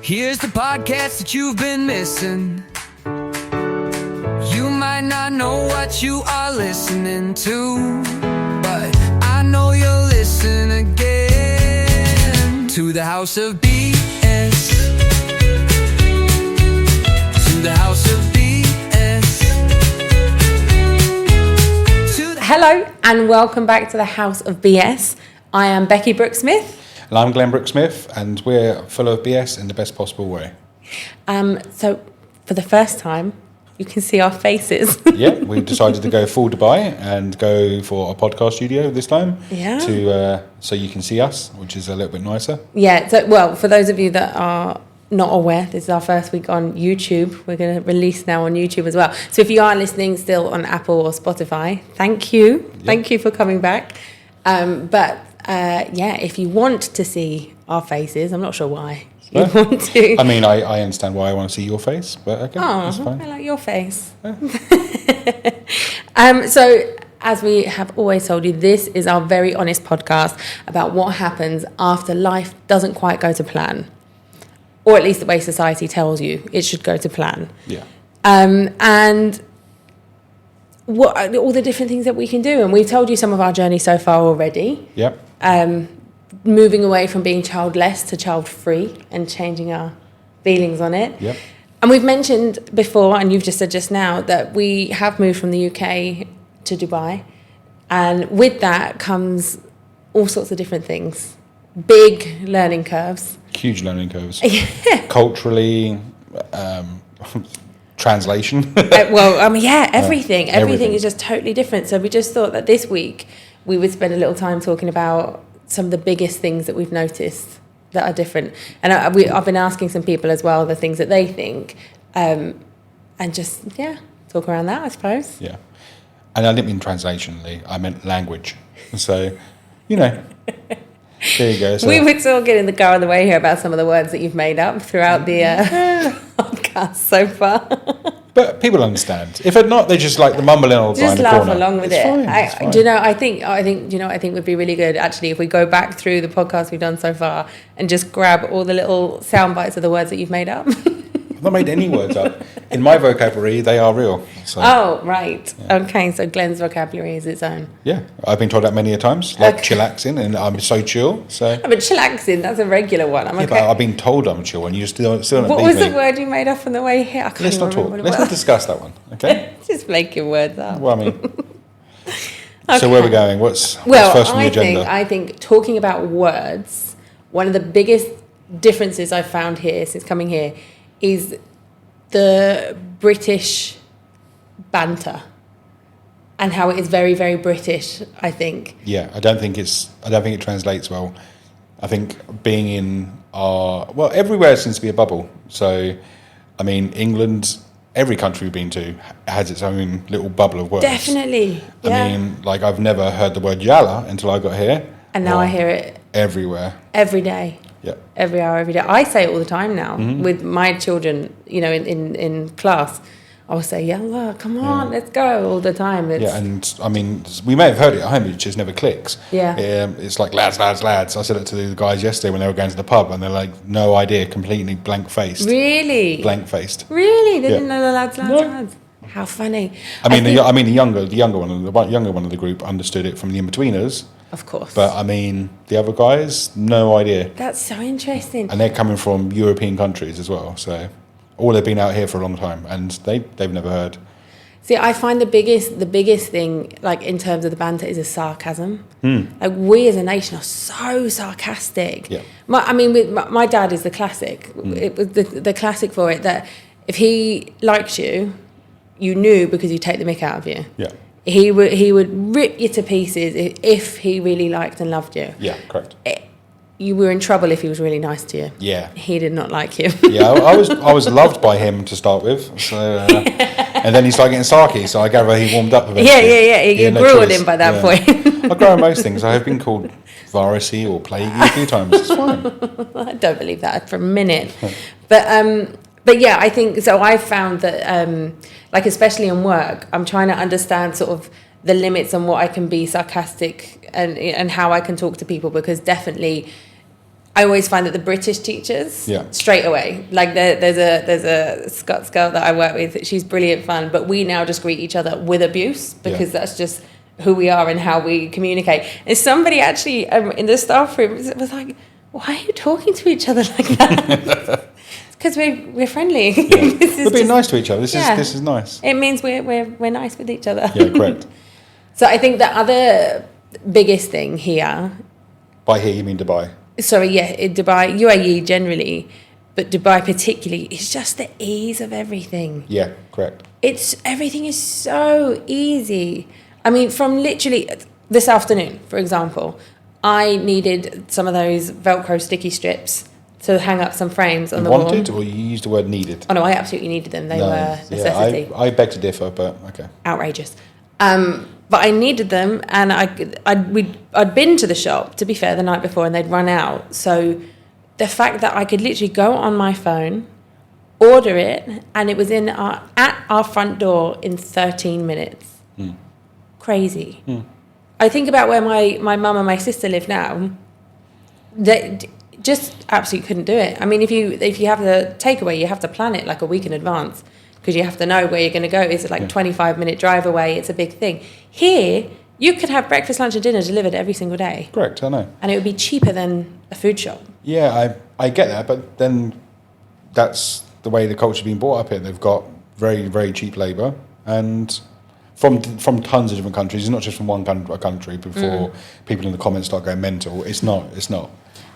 Here's the podcast that you've been missing. You might not know what you are listening to, but I know you'll listen again to the House of BS. To the House of BS. Hello and welcome back to the House of BS. I am Becky Brooksmith. And I'm Glenn Brooksmith, and we're full of BS in the best possible way. So, for the first time, you can see our faces. Yeah, we decided to go full Dubai and go for a podcast studio this time. Yeah. So you can see us, which is a little bit nicer. Yeah, so, well, for those of you that are not aware, this is our first week on YouTube. We're going to release now on YouTube as well. So if you are listening still on Apple or Spotify, thank you. Yep. Thank you for coming back. If you want to see our faces, I'm not sure why you want to. I mean, I understand why I want to see your face, but okay, that's fine. I like your face. Yeah. So, as we have always told you, this is our very honest podcast about what happens after life doesn't quite go to plan. Or at least the way society tells you it should go to plan. Yeah. And what all the different things that we can do. And we've told you some of our journey so far already. Yep. Moving away from being childless to child-free and changing our feelings on it. Yep. And we've mentioned before, and you've just said just now, that we have moved from the UK to Dubai. And with that comes all sorts of different things. Big learning curves. Huge learning curves. Yeah. Culturally, translation. Everything. Everything is just totally different. So we just thought that this week we would spend a little time talking about some of the biggest things that we've noticed that are different. And I've been asking some people as well the things that they think, and just, talk around that, I suppose. Yeah. And I didn't mean translation, Lee. I meant language. So, there you go. So. We were talking in the car on the way here about some of the words that you've made up throughout the podcast so far. But people understand. If not, they just like the mumbling all the time. Just laugh along with it. Fine. I think would be really good actually if we go back through the podcast we've done so far and just grab all the little sound bites of the words that you've made up. I've not made any words up. In my vocabulary, they are real. So. Oh, right. Yeah. Okay, so Glenn's vocabulary is its own. Yeah, I've been told that many a times, like chillaxing, and I'm so chill. So. But chillaxing, that's a regular one. But I've been told I'm chill, and you still don't What believe was me. the word you made up on the way here? Let's not talk. Let's not discuss that one, okay? Just making words up. Well, I mean... Okay. So where are we going? What's first on the agenda? I think talking about words, one of the biggest differences I've found here since coming here is the British banter and how it is very, very British, I think. Yeah, I don't think it translates well. I think being in everywhere seems to be a bubble. So, I mean, England, every country we've been to has its own little bubble of words. Definitely. Yeah. I mean, like I've never heard the word yalla until I got here. And now I hear it everywhere. Every day. Yeah. Every hour, every day. I say it all the time now with my children, in class. I will say, yalla, come on, let's go, all the time. And I mean, we may have heard it at home, it just never clicks. Yeah. It's like lads. I said it to the guys yesterday when they were going to the pub, and they're like, no idea, completely blank-faced. Really? Blank-faced. Really? They didn't know the lads. How funny. The younger one of the group understood it from the in-betweeners. Of course. But I mean, the other guys, no idea. That's so interesting. And they're coming from European countries as well, so all they've been out here for a long time, and they've never heard. See, I find the biggest thing, like in terms of the banter, is the sarcasm. Like we as a nation are so sarcastic. Yeah. My dad is the classic. It was the classic for it that if he likes you, you knew because you take the mick out of you. Yeah. He would rip you to pieces if he really liked and loved you. Yeah, correct. You were in trouble if he was really nice to you. Yeah. He did not like you. Yeah, I was loved by him to start with. So, and then he started getting sarky, so I gather he warmed up eventually. Yeah. You grew on him by that point. I grow on most things. I have been called virusy or plaguey a few times. It's fine. I don't believe that for a minute. But yeah, I think so. I've found that, especially in work, I'm trying to understand sort of the limits on what I can be sarcastic and how I can talk to people, because definitely I always find that the British teachers, Yeah. straight away, like there's a Scots girl that I work with, she's brilliant fun, but we now just greet each other with abuse because that's just who we are and how we communicate. And somebody actually in the staff room was like, why are you talking to each other like that? Because we're friendly. Yeah. We're being nice to each other. This is nice. It means we're nice with each other. Yeah, correct. So I think the other biggest thing here. By here you mean Dubai? Sorry, yeah, in Dubai, UAE generally, but Dubai particularly, is just the ease of everything. Yeah, correct. Everything is so easy. I mean, from literally this afternoon, for example, I needed some of those Velcro sticky strips to hang up some frames on the wall. Wanted, or you used the word needed? Oh no, I absolutely needed them. They were necessity. I beg to differ, but okay. Outrageous. But I needed them, and I'd been to the shop, to be fair, the night before, and they'd run out. So the fact that I could literally go on my phone, order it, and it was at our front door in 13 minutes. Crazy. I think about where my mum and my sister live now. They just absolutely couldn't do it. I mean, if you have the takeaway, you have to plan it like a week in advance, because you have to know where you're going to go. It's like 25-minute drive away. It's a big thing. Here, you could have breakfast, lunch and dinner delivered every single day. Correct, I know. And it would be cheaper than a food shop. Yeah, I get that, but then that's the way the culture's been brought up here. They've got very, very cheap labour, and from tons of different countries. It's not just from one country before people in the comments start going mental. It's not.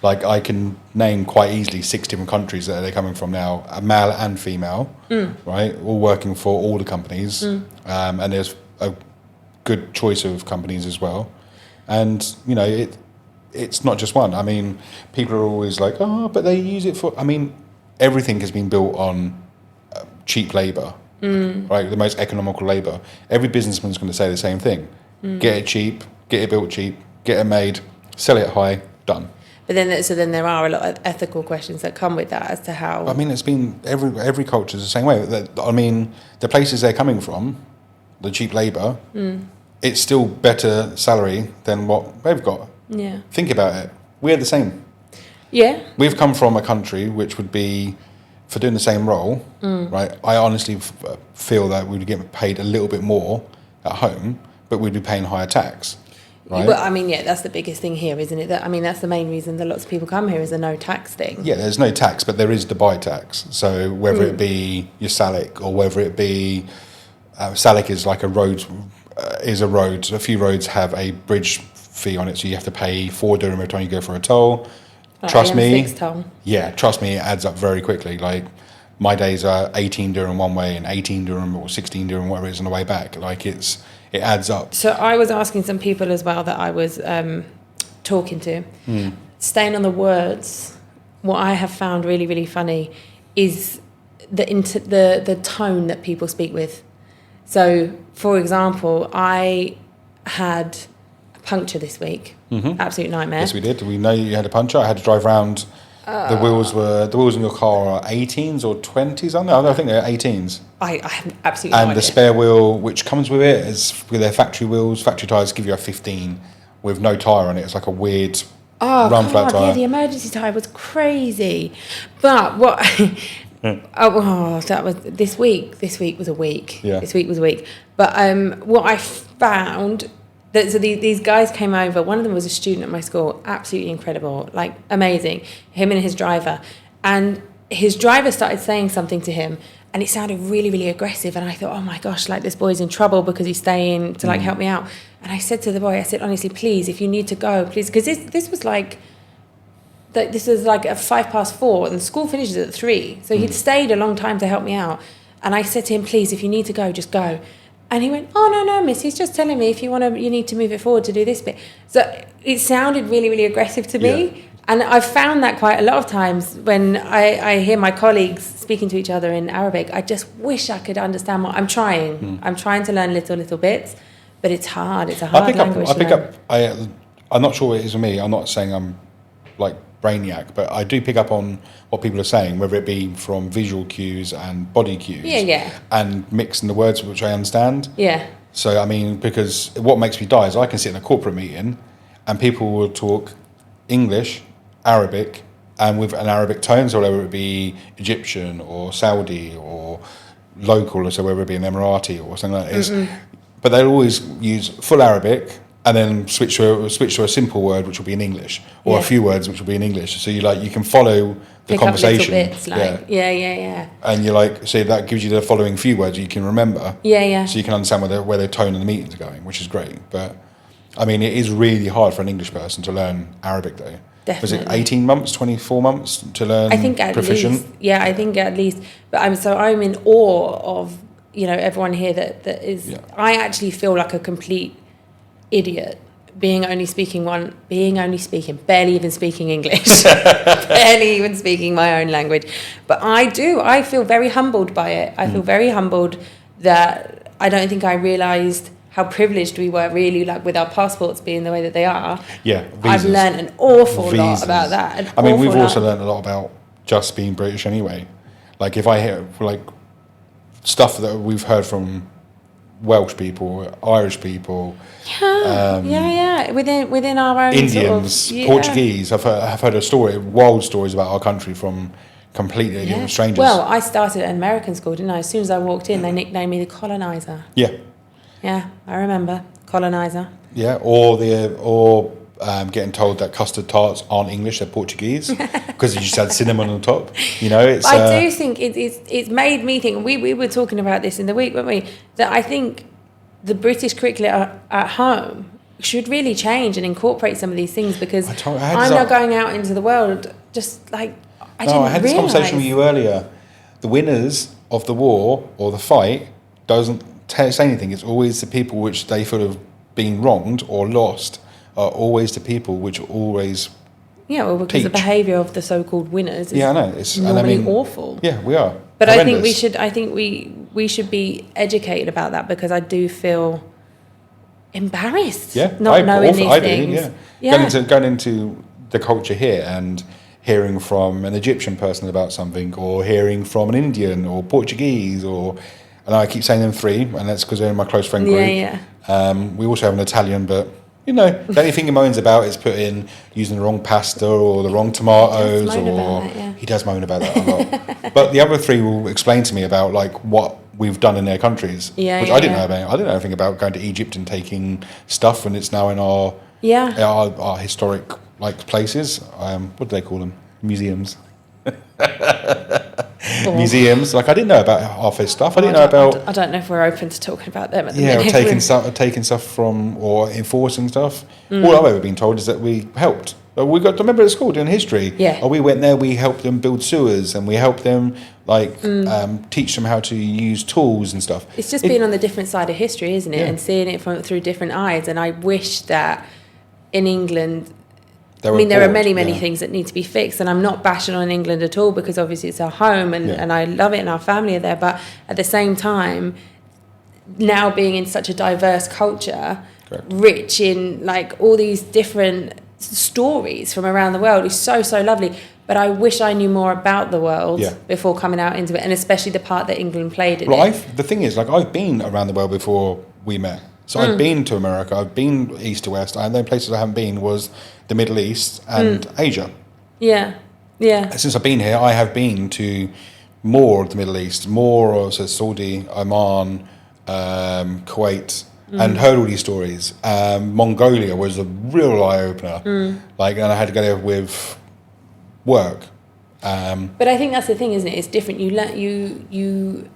Like, I can name quite easily 6 different countries that they're coming from now, male and female, right? All working for all the companies. And there's a good choice of companies as well. And, you know, it's not just one. I mean, people are always like, oh, but they use it for... I mean, everything has been built on cheap labour, right? The most economical labour. Every businessman's going to say the same thing. Get it cheap, get it built cheap, get it made, sell it high, done. But then there are a lot of ethical questions that come with that as to how... I mean, it's been every culture is the same way. I mean, the places they're coming from, the cheap labour, it's still better salary than what they've got. Yeah. Think about it. We're the same. Yeah. We've come from a country which would be, for doing the same role, right? I honestly feel that we would get paid a little bit more at home, but we'd be paying higher tax. Right? Well, I mean, yeah, that's the biggest thing here, isn't it? That's the main reason that lots of people come here, is a no tax thing. Yeah, there's no tax, but there is Dubai tax. So whether it be your SALIC or whether it be... SALIC is like a road. A few roads have a bridge fee on it, so you have to pay 4 dirham every time you go for a toll. Like Trust me. toll. Yeah, trust me, it adds up very quickly. Like, my days are 18 dirham one way and 18 dirham or 16 dirham, whatever it is, on the way back. Like, it adds up. So I was asking some people as well that I was talking to, staying on the words, what I have found really, really funny is the tone that people speak with. So, for example, I had a puncture this week. Absolute nightmare. Yes, we did. We know you had a puncture. I had to drive round. The wheels in your car are 18s or 20s. I think they're 18s. I have absolutely no And idea. the spare wheel, which comes with it, is with their factory wheels. Factory tyres give you a 15 with no tyre on it. It's like a weird run flat tyre. Yeah, the emergency tyre was crazy. But what... that was this week. This week was a week. Yeah. This week was a week. But what I found... these guys came over. One of them was a student at my school. Absolutely incredible. Like, amazing. Him and his driver. And his driver started saying something to him, and it sounded really, really aggressive. And I thought, oh my gosh, like, this boy's in trouble because he's staying to like help me out. And I said to the boy, I said, honestly, please, if you need to go, please, because this was like a 4:05, and the school finishes at 3. So he'd stayed a long time to help me out. And I said to him, please, if you need to go, just go. And he went, oh, no, miss, he's just telling me if you need to move it forward to do this bit. So it sounded really, really aggressive to me. Yeah. And I've found that quite a lot of times when I hear my colleagues speaking to each other in Arabic. I just wish I could understand what I'm trying. I'm trying to learn little bits, but it's hard. It's a hard language to learn. I'm not sure what it is with me. I'm not saying I'm like brainiac, but I do pick up on what people are saying, whether it be from visual cues and body cues. Yeah. And mixing the words which I understand. Yeah. So, I mean, because what makes me die is I can sit in a corporate meeting and people will talk English, Arabic, and with an Arabic tone, so whether it be Egyptian or Saudi or local, so whether it be an Emirati or something like that. But they'll always use full Arabic and then switch to a simple word, which will be in English, or a few words which will be in English. So you can follow the Pick conversation. Up little bits, yeah. And you're like, so that gives you the following few words you can remember. Yeah. So you can understand where the tone of the meetings are going, which is great. But I mean, it is really hard for an English person to learn Arabic, though. Definitely. Was it 18 months, 24 months to learn? I think at proficient? least. Yeah, I think at least. But I'm in awe of everyone here that is. Yeah. I actually feel like a complete idiot barely even speaking English, barely even speaking my own language. But I feel very humbled by it. I feel very humbled that I don't think I realised how privileged we were really, like with our passports being the way that they are. Yeah, visas. I've learned an awful lot about that. I mean, we've also learned a lot about just being British anyway. Like if I hear like stuff that we've heard from Welsh people, Irish people, within our own Indians, sort of, Portuguese. I've heard wild stories about our country from completely different strangers. Well, I started at an American school, didn't I? As soon as I walked in, they nicknamed me the colonizer. Yeah, I remember colonizer. Yeah, or getting told that custard tarts aren't English; they're Portuguese because you just had cinnamon on top. It's. I do think it's made me think. We were talking about this in the week, weren't we? That I think the British curriculum at home should really change and incorporate some of these things because I'm now going out into the world just like I had this conversation with you earlier. The winners of the war or the fight doesn't say anything. It's always the people which they feel have been wronged or lost are always the people which always because teach. the behaviour of the so-called winners is I know it's normally awful. Yeah, we are. But horrendous. I think we should be educated about that because I do feel embarrassed not knowing these things. Going into the culture here and hearing from an Egyptian person about something or hearing from an Indian or Portuguese and I keep saying them three, and that's because they're in my close friend group. We also have an Italian, but the only thing he moans about is using the wrong pasta or the wrong tomatoes, he does moan about that a lot. But the other three will explain to me about like what we've done in their countries, which I didn't know about. I didn't know anything about going to Egypt and taking stuff when it's now in our historic like places. What do they call them? Museums. Museums. Like I didn't know about half his stuff. I don't know if we're open to talking about them at the minute. Or taking stuff from or enforcing stuff. All I've ever been told is that we helped. We got to remember at school doing history. We went there. We helped them build sewers, and we helped them teach them how to use tools and stuff. It's just being on the different side of history, isn't it? And seeing it through different eyes. And I wish that in England. There are many things that need to be fixed, and I'm not bashing on England at all because obviously it's our home and I love it and our family are there. But at the same time, now being in such a diverse culture, rich in like all these different stories from around the world is so lovely. But I wish I knew more about the world before coming out into it, and especially the part that England played in it. The thing is, like I've been around the world before we met. So I've been to America, I've been east to west, and the only places I haven't been was the Middle East and Asia. Yeah. Since I've been here, I have been to more of the Middle East, more of Saudi, Oman, Kuwait, and heard all these stories. Mongolia was a real eye-opener. And I had to go there with work. But I think that's the thing, isn't it? It's different. You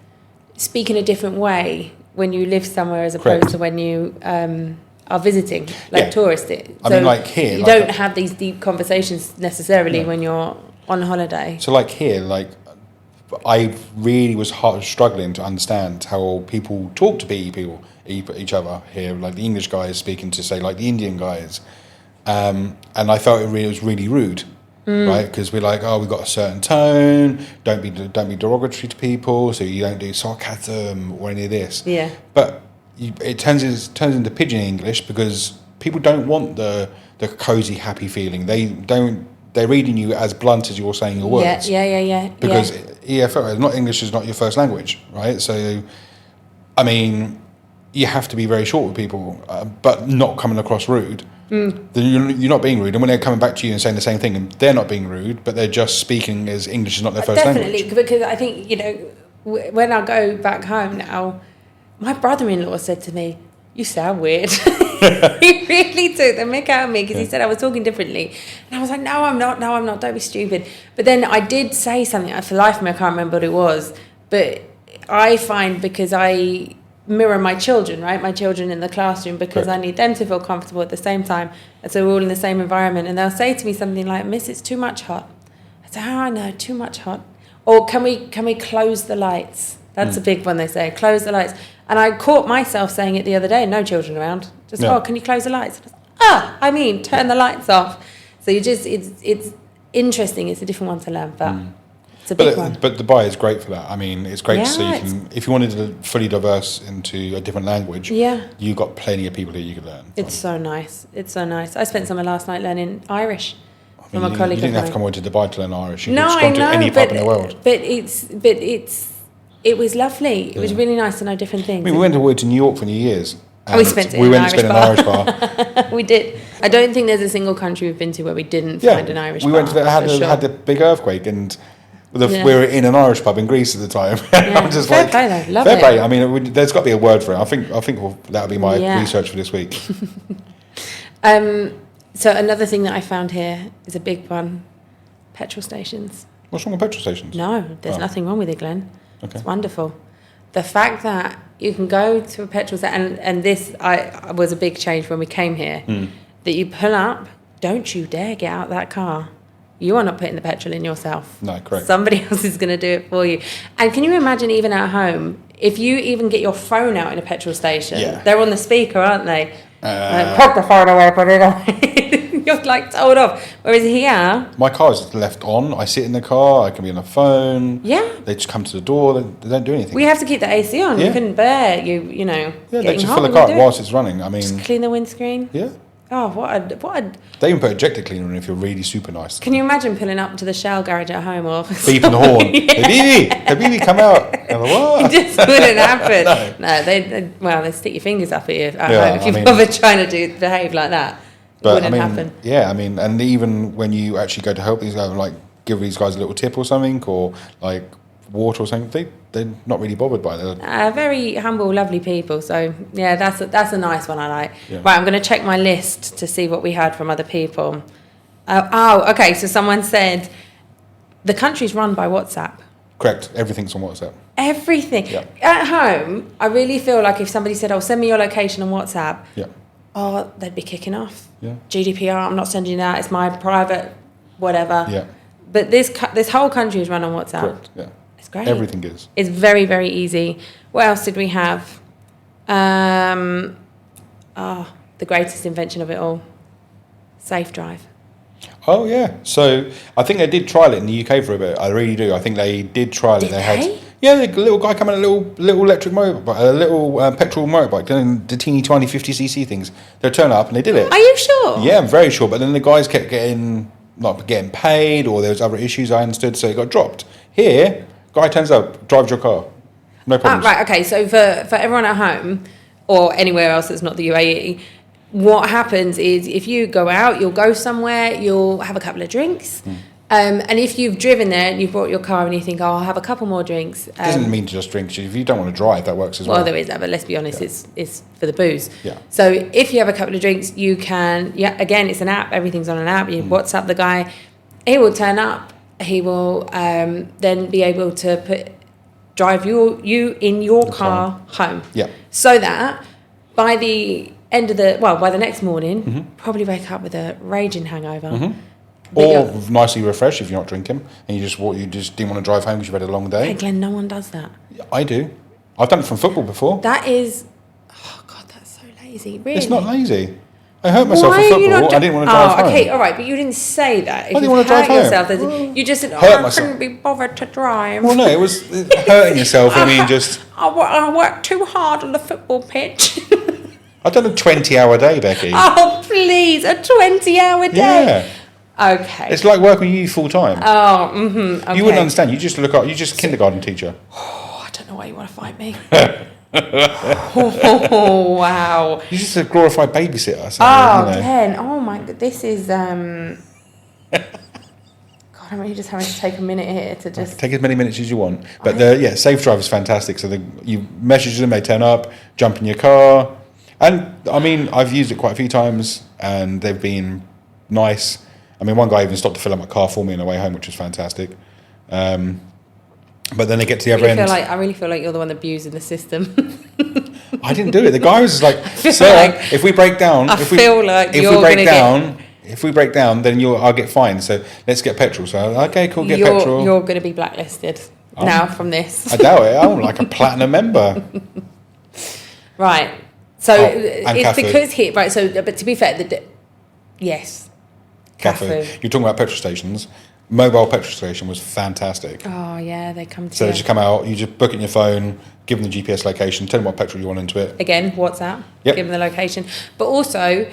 speak in a different way when you live somewhere as opposed to when you are visiting, tourists. I mean, like here... You don't have these deep conversations necessarily when you're on holiday. So like here, I really was struggling to understand how people talk to each other here, like the English guys speaking to, say, like the Indian guys. And I felt it was really rude. Right, because we're like, we've got a certain tone. Don't be derogatory to people. So you don't do sarcasm or any of this. Yeah. But it turns into pidgin English because people don't want the cozy, happy feeling. They're reading you as blunt as you're saying your words. Yeah. Because English is not your first language, right? So, I mean, you have to be very short with people, but not coming across rude. You're not being rude, and when they're coming back to you and saying the same thing, and they're not being rude, but they're just speaking as English is not their first Definitely, language. because I think, when I go back home now, my brother-in-law said to me, "You sound weird." He really took the mick out of me because he said I was talking differently. And I was like, no, I'm not, don't be stupid. But then I did say something, for the life of me, I can't remember what it was. But I find, because I mirror my children, right? My children in the classroom, because I need them to feel comfortable at the same time. And so we're all in the same environment. And they'll say to me something like, "Miss, it's too much hot." I say, "Oh, no, too much hot." Or can we close the lights? That's a big one, they say, close the lights. And I caught myself saying it the other day, no children around. Just, can you close the lights? Turn the lights off. So it's interesting. It's a different one to learn, but it's a big one. But Dubai is great for that. I mean, it's great to see Yeah, if you wanted to fully diverse into a different language, Yeah. you've got plenty of people here you could learn. It's so nice. It's so nice. I spent summer last night learning Irish from a You colleague didn't of have mine. to come over to Dubai to learn Irish. You No, could just I come to know, any pub in the world. but it was lovely. It was really nice to know different things. I mean, we went away to New York for New Year's. And we spent it we in went an to Irish spend an Irish bar. We did. I don't think there's a single country we've been to where we didn't find an Irish we bar. went to had the big earthquake, and we were in an Irish pub in Greece at the time. I'm just Fair play though. Love fair it. play. I mean, there's got to be a word for it. I think that'll be my research for this week. So another thing that I found here is a big one: petrol stations. What's wrong with petrol stations? No, there's nothing wrong with it, Glenn. Okay. It's wonderful. The fact that you can go to a petrol station, and this was a big change when we came here, that you pull up, don't you dare get out that car. You are not putting the petrol in yourself. No, correct. Somebody else is going to do it for you. And can you imagine, even at home, if you even get your phone out in a petrol station, they're on the speaker, aren't they? Put the phone away, put it away. You're like told off. Whereas here, My car is left on. I sit in the car. I can be on the phone. Yeah. They just come to the door. They don't do anything. we have to keep the AC on. Yeah. You couldn't bear, you know, Yeah, they getting just hot fill the when we car do it. whilst it's running. I mean, Just clean the windscreen. yeah. Oh, what a... They even put ejector cleaner in if you're really super nice. Can you imagine pulling up to the Shell garage at home or... Beeping the horn. Hey, Habibi, come out. And I'm like, what? It just wouldn't happen. No, they stick your fingers up at you at home if you bother trying to behave like that. It wouldn't happen. Yeah, I mean, and even when you actually go to help these guys, like give these guys a little tip or something, or like water or something, they're not really bothered by that. Very humble, lovely people. So yeah, that's a nice one I like. Yeah. Right, I'm going to check my list to see what we heard from other people. Okay. So someone said the country's run by WhatsApp. Correct. Everything's on WhatsApp. Everything. Yeah. At home, I really feel like if somebody said, "Oh, send me your location on WhatsApp," Yeah. oh, they'd be kicking off. Yeah. GDPR, I'm not sending you that. It's my private, whatever. Yeah. But this whole country is run on WhatsApp. Correct. Yeah. It's great. Everything is. It's very, very easy. What else did we have? The greatest invention of it all. Safe Drive. Oh yeah. So I think they did trial it in the UK for a bit. I really do. I think they did trial it. Did they? Yeah, the little guy coming, a little electric motorbike, a little petrol motorbike, doing the teeny tiny 50cc things. They turned up and they did it. Are you sure? Yeah, I'm very sure. But then the guys kept not getting paid, or there was other issues. I understood, so it got dropped. Here, guy turns up, drives your car, no problems. Right. Okay. So for everyone at home or anywhere else that's not the UAE, what happens is if you go out, you'll go somewhere, you'll have a couple of drinks. And if you've driven there and you've brought your car and you think, oh, I'll have a couple more drinks. Doesn't mean to just drink. If you don't want to drive, that works as well. Well, there is that, but let's be honest, it's for the booze. Yeah. So if you have a couple of drinks, you can, again, it's an app, everything's on an app. You WhatsApp the guy, he will turn up, he will then be able to drive you in your car home. Yeah. So that by the end of by the next morning, probably wake up with a raging hangover. Or nicely refreshed if you're not drinking and you just didn't want to drive home because you've had a long day. Hey, Glenn, no one does that. I do. I've done it from football before. That is, oh God, that's so lazy. Really? It's not lazy. I hurt myself Why for are you football. not I didn't want to drive home. Okay, all right, but you didn't say that. If I didn't you want to drive home. yourself, you just said, Hurt I myself. couldn't be bothered to drive. Well, no, it was hurting yourself. I mean, just... I worked too hard on the football pitch. I've done a 20-hour day, Becky. Oh, please, a 20-hour day. Yeah. Okay. It's like working with you full time. Oh, okay. You wouldn't understand. You just kindergarten teacher. Oh, I don't know why you want to fight me. Oh, wow. You're just a glorified babysitter. So, Oh, Glenn. Oh, my God. This is... God, I'm really just having to take a minute here to just... Take as many minutes as you want. But Safe Drive is fantastic. So you message them, they turn up, jump in your car. And, I mean, I've used it quite a few times, and they've been nice. I mean, one guy even stopped to fill up my car for me on the way home, which was fantastic. But then they get to the other end. I really feel like you're the one abusing the system. I didn't do it. The guy was just like, "Sir, like, if we break down, if we break down, then I'll get fined. So let's get petrol." So okay, cool, get petrol. You're going to be blacklisted now from this. I doubt it. I'm like a platinum member. Right. So it's Cafu. because here, right? So, but to be fair, yes, Cafu. You're talking about petrol stations. Mobile petrol station was fantastic. Oh yeah, they come to So they just come out, you just book it in your phone, give them the GPS location, tell them what petrol you want into it. Again, WhatsApp, Yep. give them the location. But also,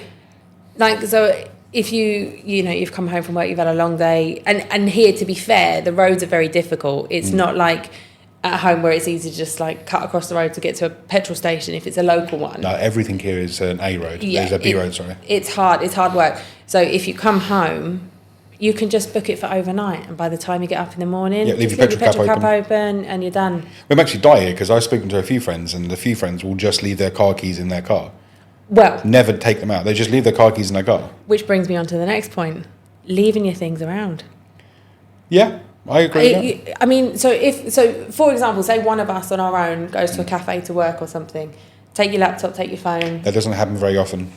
like, so if you've come home from work, you've had a long day, and here, to be fair, the roads are very difficult. It's not like at home where it's easy to just like cut across the road to get to a petrol station if it's a local one. No, everything here is an A road. Yeah, There's a B road, sorry. It's hard work. So if you come home, you can just book it for overnight, and by the time you get up in the morning, leave just your leave petrol your cap open and you're done. We've actually died here because I've spoken to a few friends, and the few friends will just leave their car keys in their car. Well, Never take them out. They just leave their car keys in their car. which brings me on to the next point: leaving your things around. Yeah, I agree with that. I mean, for example, say one of us on our own goes to a cafe to work or something. Take your laptop, take your phone. That doesn't happen very often.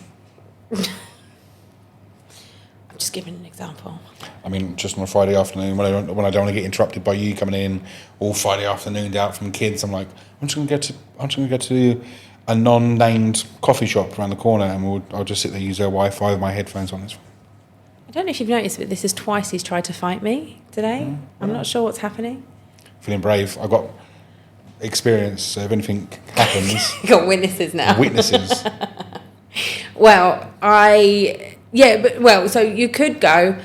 I'm just giving an example. I mean, just on a Friday afternoon when I don't want to get interrupted by you coming in all Friday afternoon out from kids, I'm like, I'm just gonna go to a non-named coffee shop around the corner, and I'll just sit there, use their Wi-Fi with my headphones on. I don't know if you've noticed, but this is twice he's tried to fight me today. I'm not sure what's happening. Feeling brave. I've got experience, so if anything happens, You've got witnesses now. witnesses. Well, so you could go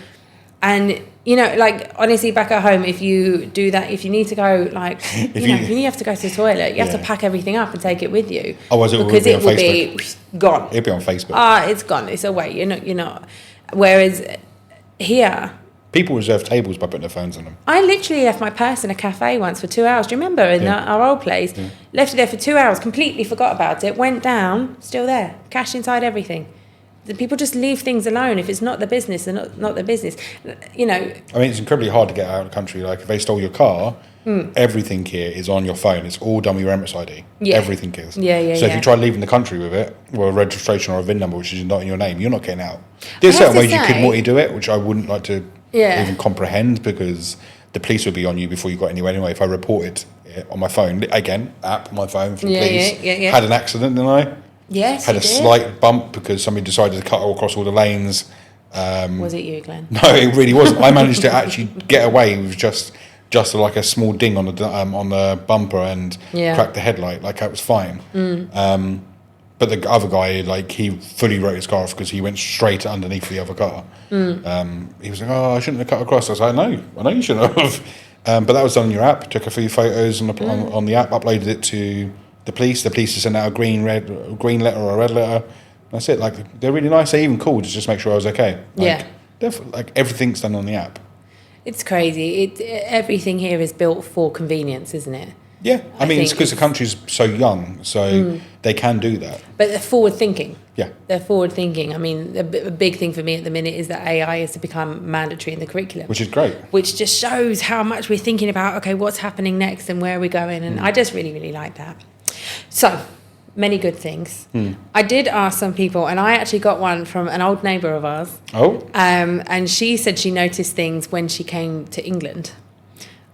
and, like, honestly, back at home, if you do that, if you need to go, like, if you have to go to the toilet, you have to pack everything up and take it with you. Otherwise it because will be it on will be gone. It'll be on Facebook. It's gone. It's away. You're not. Whereas here, People reserve tables by putting their phones on them. I literally left my purse in a cafe once for 2 hours. Do you remember in our old place? Yeah. Left it there for 2 hours, completely forgot about it, went down, still there, cash inside everything. The people just leave things alone. If it's not the business, they're not the business. I mean, it's incredibly hard to get out of the country. Like, if they stole your car, everything here is on your phone. It's all done with your Emirates ID. Yeah. Everything is. So if you try leaving the country with it, or a registration or a VIN number, which is not in your name, you're not getting out. There's certain ways you could mortally do it, which I wouldn't like to even comprehend, because the police would be on you before you got anywhere anyway. If I reported it on my phone, again, app on my phone from police, had an accident, didn't I? Yes, had a slight bump because somebody decided to cut across all the lanes. Was it you, Glenn? No, it really wasn't. I managed to actually get away with just like a small ding on the bumper and cracked the headlight. Like, that was fine. But the other guy, like, he fully wrote his car off because he went straight underneath the other car. He was like, "Oh, I shouldn't have cut across." I was like, I know you shouldn't have. But that was done on your app. Took a few photos on the app, uploaded it to the police. The police sent out a green letter or a red letter. That's it. Like, they're really nice. They even called to just make sure I was okay. Like, everything's done on the app. It's crazy. Everything here is built for convenience, isn't it? Yeah, I mean, it's because the country's so young, so they can do that. But they're forward thinking. Yeah. They're forward thinking. I mean, a big thing for me at the minute is that AI is to become mandatory in the curriculum. Which is great. Which just shows how much we're thinking about, okay, what's happening next and where are we going? And I just really, really like that. So, many good things. I did ask some people, and I actually got one from an old neighbour of ours. Oh. And she said she noticed things when she came to England.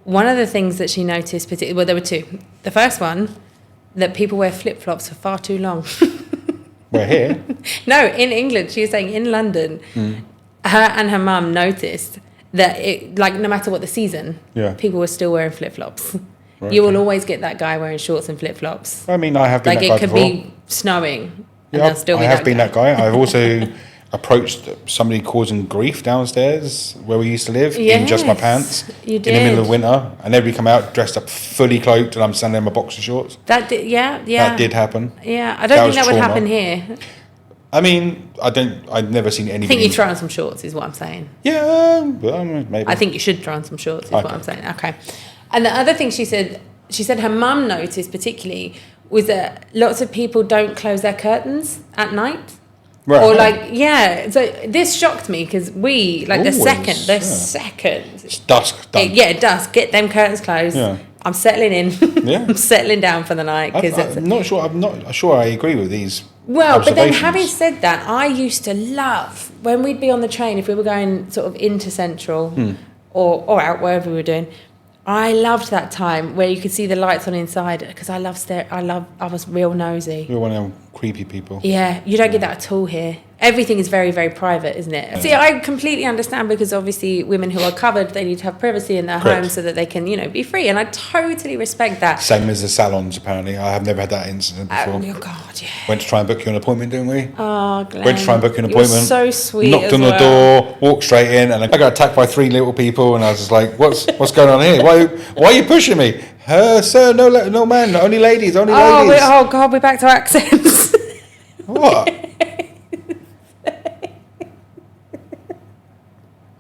One of the things that she noticed, there were two. The first one, that people wear flip-flops for far too long. We're here? No, in England. She was saying in London, her and her mum noticed that, no matter what the season, people were still wearing flip-flops. Right. You will always get that guy wearing shorts and flip-flops. I mean, I have been that guy before. Like, it could be snowing. Yeah, I have been that guy. I've also approached somebody causing grief downstairs where we used to live in just my pants you in the middle of did. winter, and everybody come out dressed up fully cloaked, and I'm standing in my boxer shorts. That did, yeah. That did happen. Yeah, I don't think was that would trauma. happen here. I mean, I've never seen I anybody. think you try on some shorts, is what I'm saying. Yeah, maybe. I think you should try on some shorts, is what Okay. I'm saying. Okay. And the other thing she said her mum noticed particularly was that lots of people don't close their curtains at night. Right. Or like, yeah. So this shocked me because the Always, second. It's dusk. Done. Yeah, dusk. Get them curtains closed. Yeah. I'm settling in. Yeah. I'm settling down for the night because I'm not sure. I'm not sure. I agree with these. well, but then observations. having said that, I used to love when we'd be on the train if we were going sort of into Central or out wherever we were doing. I loved that time where you could see the lights on inside because I was real nosy. You're one of them creepy people. Yeah, you don't get that at all here. Everything is very, very private, isn't it? See, I completely understand because obviously women who are covered, they need to have privacy in their Correct. home so that they can, be free. And I totally respect that. Same as the salons, apparently. I have never had that incident before. Oh, God, yeah. Went to try and book you an appointment, didn't we? Oh, Glenn. Went to try and book an You're appointment. so sweet. Knocked as on the well. door, walked straight in, and I got attacked by 3 little people. And I was just like, "What's going on here? Why are you pushing me, sir? No man, only ladies, only ladies." Oh, God, we're back to accents. What?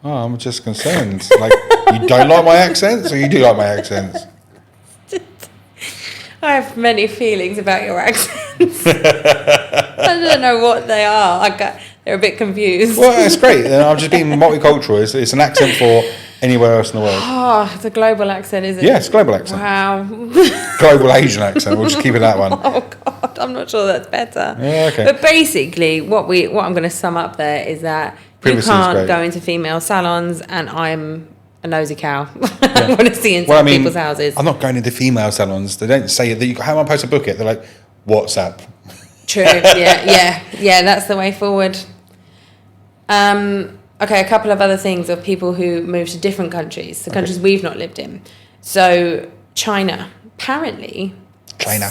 Oh, I'm just concerned. Like, you don't like my accents, or you do like my accents? I have many feelings about your accents. I don't know what they are. They're a bit confused. Well, that's great. And I'm just being multicultural. It's an accent for anywhere else in the world. Oh, it's a global accent, isn't it? Yeah, it's a global accent. Wow. Global Asian accent. We'll just keep it that one. Oh God, I'm not sure that's better. Yeah, okay. But basically, what I'm going to sum up there is that Privacy you is can't great. go into female salons, and I'm a nosy cow. I want to see inside Well, I mean, people's houses. I'm not going into female salons. They don't say that. How am I supposed to book it? They're like, WhatsApp. True. Yeah. That's the way forward. Okay, a couple of other things of people who move to different countries, the countries we've not lived in. So China, apparently. China.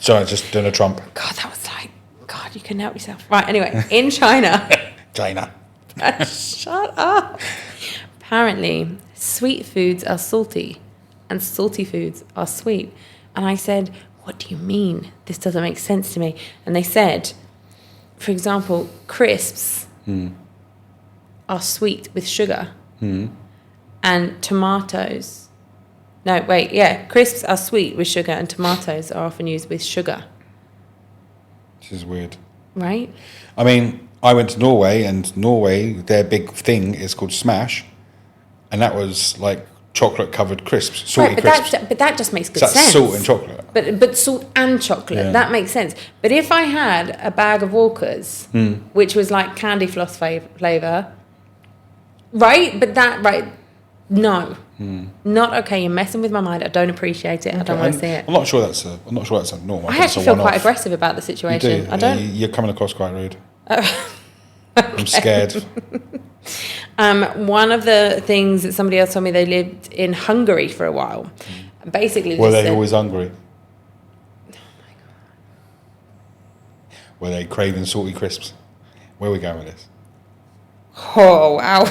Sorry, just doing a Trump. God, that was like, God, you couldn't help yourself. Right, anyway, in China. China. Shut up. Apparently, sweet foods are salty and salty foods are sweet. And I said, what do you mean? This doesn't make sense to me. And they said, for example, crisps are sweet with sugar. And tomatoes. No, wait, yeah. Crisps are sweet with sugar and tomatoes are often used with sugar. This is weird. Right? I mean, I went to Norway, and Norway, their big thing is called Smash. And that was like chocolate-covered crisps, salty Right, crisps. but that just makes good So that's sense. salt and chocolate. But salt and chocolate, Yeah. that makes sense. But if I had a bag of Walkers, which was like candy floss flavour, right? But no. Not okay. You're messing with my mind. I don't appreciate it. I don't want to see it. I'm not sure that's a norm. I think it's actually a feel quite one-off. aggressive about the You situation. do. I don't. You're coming across quite rude. I'm scared. One of the things that somebody else told me, they lived in Hungary for a while. Basically, Were just they said- always hungry? Were they craving salty crisps? Where are we going with this? Oh, wow.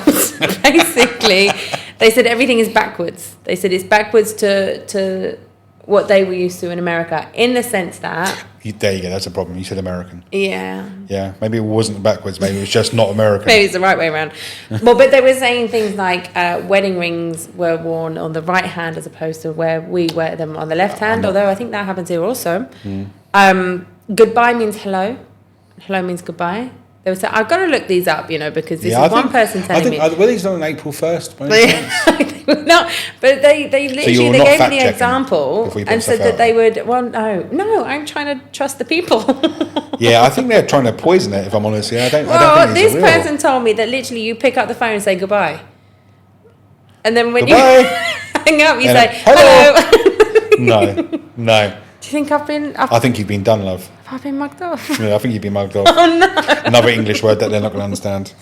Basically, they said everything is backwards. They said it's backwards to what they were used to in America, in the sense that... There you go, that's a problem. You said American. Yeah. Yeah, maybe it wasn't backwards. Maybe it was just not American. Maybe it's the right way around. Well, but they were saying things like wedding rings were worn on the right hand as opposed to where we wear them on the left hand, although I think that happens here also. Goodbye means hello. Hello means goodbye. They would say, I've got to look these up, because this is one person telling me. Were these done on April 1st? By any chance? No, but they literally you're they not gave me the fact-checking example before you put and said stuff that out? they would. Well, no, I'm trying to trust the people. Yeah, I think they're trying to poison it, if I'm honest. Yeah, I don't Well, think this these are real. person told me that literally you pick up the phone and say goodbye, and then when Goodbye. you hang up, you And say hello. hello. No. Do you think I think you've been done, love. I've been mugged off? Yeah, I think you've been mugged off. Oh no. Another English word that they're not going to understand.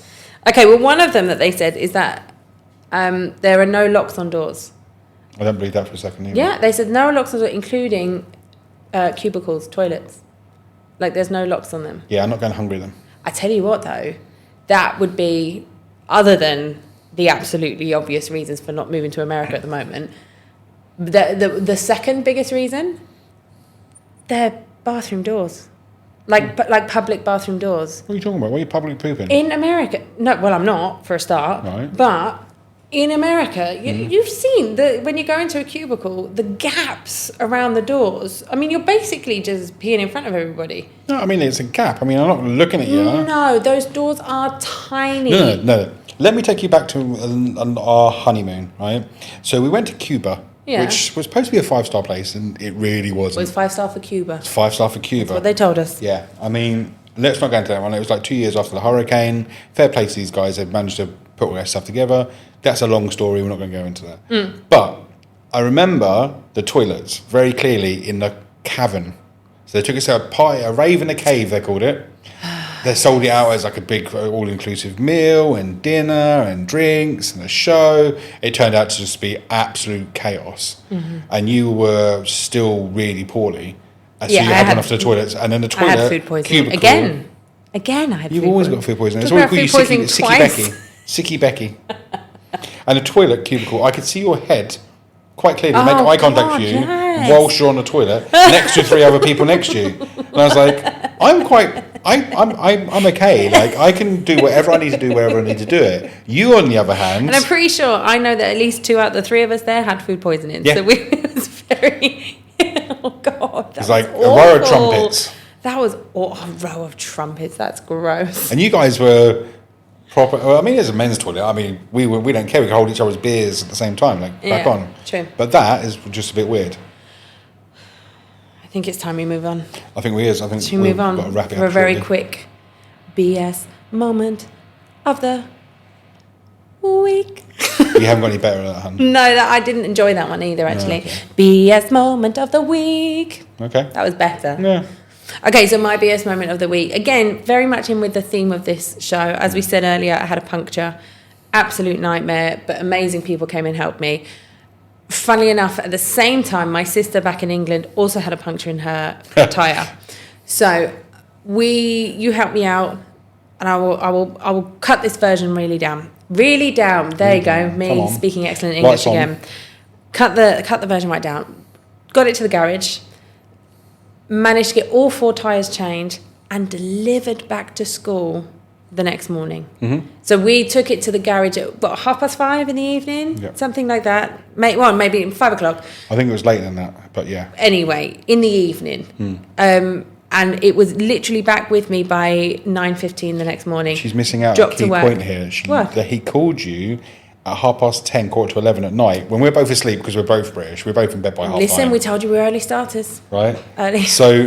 Okay, well, one of them that they said is that there are no locks on doors. I don't believe that for a second either. Yeah, they said no locks on doors, including cubicles, toilets. Like there's no locks on them. Yeah, I'm not going hungry then. I tell you what though, that would be, other than the absolutely obvious reasons for not moving to America at the moment, the second biggest reason, they're bathroom doors. Like public bathroom doors. What are you talking about? Why are you public pooping? In America, no, well, I'm not, for a start. Right. But in America, you've seen, when you go into a cubicle, the gaps around the doors. I mean, you're basically just peeing in front of everybody. No, I mean, it's a gap. I mean, I'm not looking at you. No, those doors are tiny. No. Let me take you back to our honeymoon, right? So we went to Cuba. Yeah. Which was supposed to be a 5-star place, and it really wasn't. It was 5-star for Cuba. It's 5-star for Cuba. That's what they told us. Yeah, I mean, let's not go into that one. It was like 2 years after the hurricane. Fair play to these guys. They've managed to put all their stuff together. That's a long story. We're not going to go into that. But I remember the toilets very clearly in the cavern. So they took us to a rave in a cave, they called it. They sold it out as like a big all-inclusive meal and dinner and drinks and a show. It turned out to just be absolute chaos. And you were still really poorly. And so you had run off to the toilets. And then the toilet... I had food poisoning. Cubicle, Again, I had You've food always poisoning. got food poisoning. That's Talk why we about call you food Sicky poisoning Becky. twice. Sicky Becky. And the toilet cubicle, I could see your head quite clearly, Oh, make eye contact God, with you yes. whilst you're on the toilet next to 3 other people next to you. And I was like, I'm okay. Like, I can do whatever I need to do wherever I need to do it. You, on the other hand... And I'm pretty sure I know that at least 2 out of the 3 of us there had food poisoning. Yeah. So it was very... oh, God. It's like a row of trumpets. That was a row of trumpets. That's gross. And you guys were proper... Well, I mean, there's a men's toilet. I mean, we don't care. We can hold each other's beers at the same time, like, back on. True. But that is just a bit weird. I think it's time we move on. I think we is. I think Should we move on got to wrap it for up a very shortly. quick BS moment of the week? You haven't got any better at that, hun. No, I didn't enjoy that one either, actually. okay. BS moment of the week. Okay. That was better. Yeah. Okay, so my BS moment of the week. Again, very much in with the theme of this show. As we said earlier, I had a puncture. Absolute nightmare, but amazing people came and helped me. Funnily enough, at the same time, my sister back in England also had a puncture in her tyre. So you helped me out, and I will cut this version really down. Really down. There you go. Me speaking excellent English again. Cut the version right down. Got it to the garage. Managed to get all 4 tyres changed and delivered back to school the next morning. Mm-hmm. So we took it to the garage at 5:30 in the evening, something like that. Maybe 5 o'clock. I think it was later than that, but yeah. Anyway, in the evening. And it was literally back with me by 9:15 the next morning. She's missing out Dropped a key to work. point here. That he called you at 10:30, 11:15 at night, when we're both asleep because we're both British. We're both in bed by 5:30. Listen, we told you we're early starters. Right? Early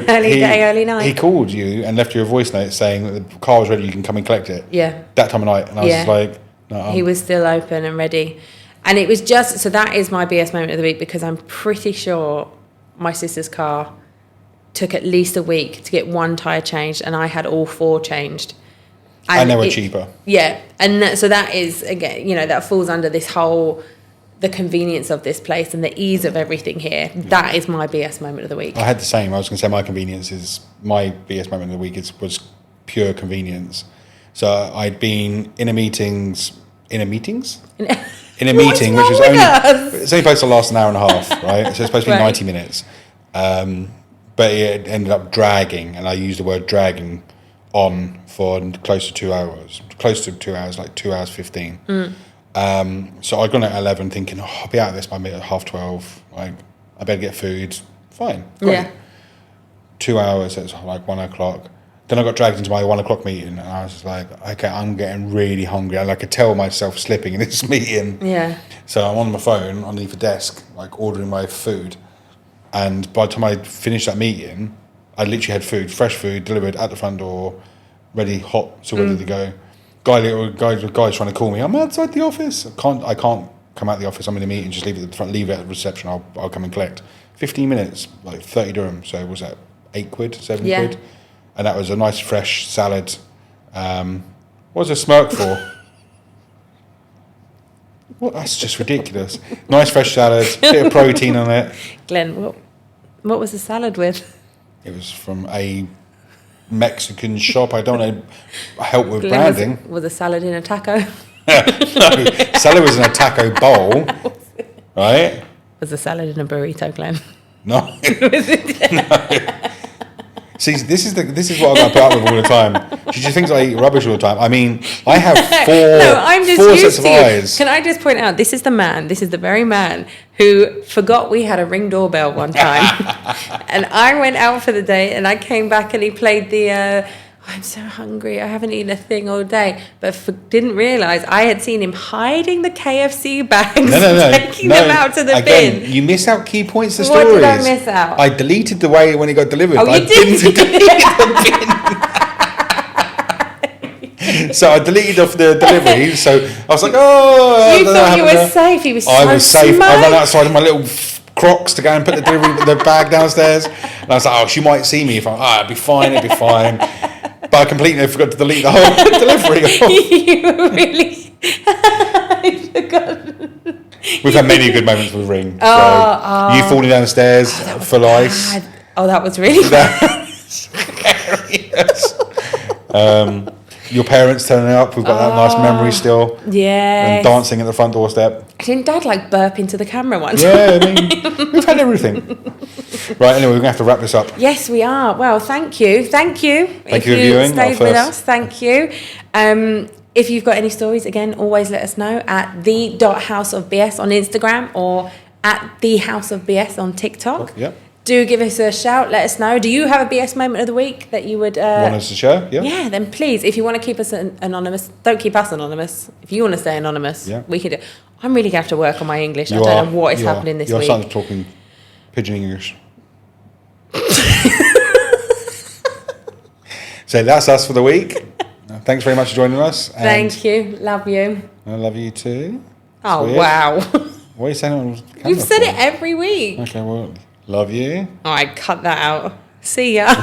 Early day, early night. He called you and left you a voice note saying that the car was ready, you can come and collect it. Yeah. That time of night. And I was just like, no. He was still open and ready. And it was just, so that is my BS moment of the week, because I'm pretty sure my sister's car took at least a week to get 1 tyre changed, and I had all 4 changed. And they were cheaper. Yeah. And so that is, again, that falls under this whole, the convenience of this place and the ease of everything here. Yeah. That is my BS moment of the week. I had the same. I was going to say my BS moment of the week was pure convenience. So I'd been in a meeting, which was it's only supposed to last an hour and a half, right? So it's supposed to be 90 minutes. But it ended up dragging, and I used the word dragging on for close to 2 hours. Close to 2 hours, like 2 hours 15. So I'd gone at 11 thinking, I'll be out of this by 12:30. Like, I better get food. Fine. Great. Yeah. 2 hours, it's like 1 o'clock. Then I got dragged into my 1 o'clock meeting, and I was just like, okay, I'm getting really hungry. I could tell myself slipping in this meeting. Yeah. So I'm on my phone underneath the desk, like ordering my food. And by the time I finished that meeting, I literally had food, fresh food, delivered at the front door, ready, hot, so ready to go. Guy's trying to call me. I'm outside the office. I can't come out the office. I'm in a meeting. Just leave it at the front. Leave it at the reception. I'll come and collect. 15 minutes, like 30 dirham. So was that 8 quid, 7 quid? And that was a nice fresh salad. What was a smirk for? Well, that's just ridiculous. Nice fresh salad, bit of protein on it. Glenn, what was the salad with? It was from a Mexican shop. I don't know. Help with Glenn branding. was a salad in a taco. No, salad was in a taco bowl, right? Was a salad in a burrito, Glenn? No. See, this is what I've got to put up with all the time. She just thinks I eat rubbish all the time. I mean, I have four sets of eyes. Can I just point out, this is the very man who forgot we had a Ring doorbell one time. And I went out for the day and I came back and he played the... I'm so hungry, I haven't eaten a thing all day. But didn't realise I had seen him hiding the KFC bags, taking them out to the bin. You miss out key points to What stories. did I miss out? I deleted the way when it got delivered. Oh, but you did? Didn't delete the bin. So I deleted off the delivery. So I was like, oh. You thought you were safe. He was so I was safe. smart. I ran outside in my little Crocs to go and put the bag downstairs. And I was like, oh, she might see me. If it'd be fine, But I completely forgot to delete the whole delivery. You really... I forgot. We've had many good moments with Ring. You falling down the stairs full ice. Bad. Oh, that was really bad. Your parents turning up. We've got that nice memory still. Yeah. And dancing at the front doorstep. Didn't Dad burp into the camera once? Yeah, I mean, we've had everything. Right, anyway, we're going to have to wrap this up. Yes, we are. Well, thank you. Thank you for If you viewing. stayed with us, thank you. If you've got any stories, again, always let us know at the.houseofbs on Instagram or at thehouseofbs on TikTok. Yep. Do give us a shout. Let us know. Do you have a BS moment of the week that you would... Want us to share? Yeah. Yeah, then please, if you want to keep us anonymous, don't keep us anonymous. If you want to stay anonymous, we can do. I'm really going to have to work on my English. I don't know what is happening this week. You're starting talking pidgin English. So that's us for the week. Thanks very much for joining us. Thank you. Love you. I love you too. Oh, weird. wow. What are you saying on camera? You've said it every week. Okay, well, love you. All right, cut that out. See ya.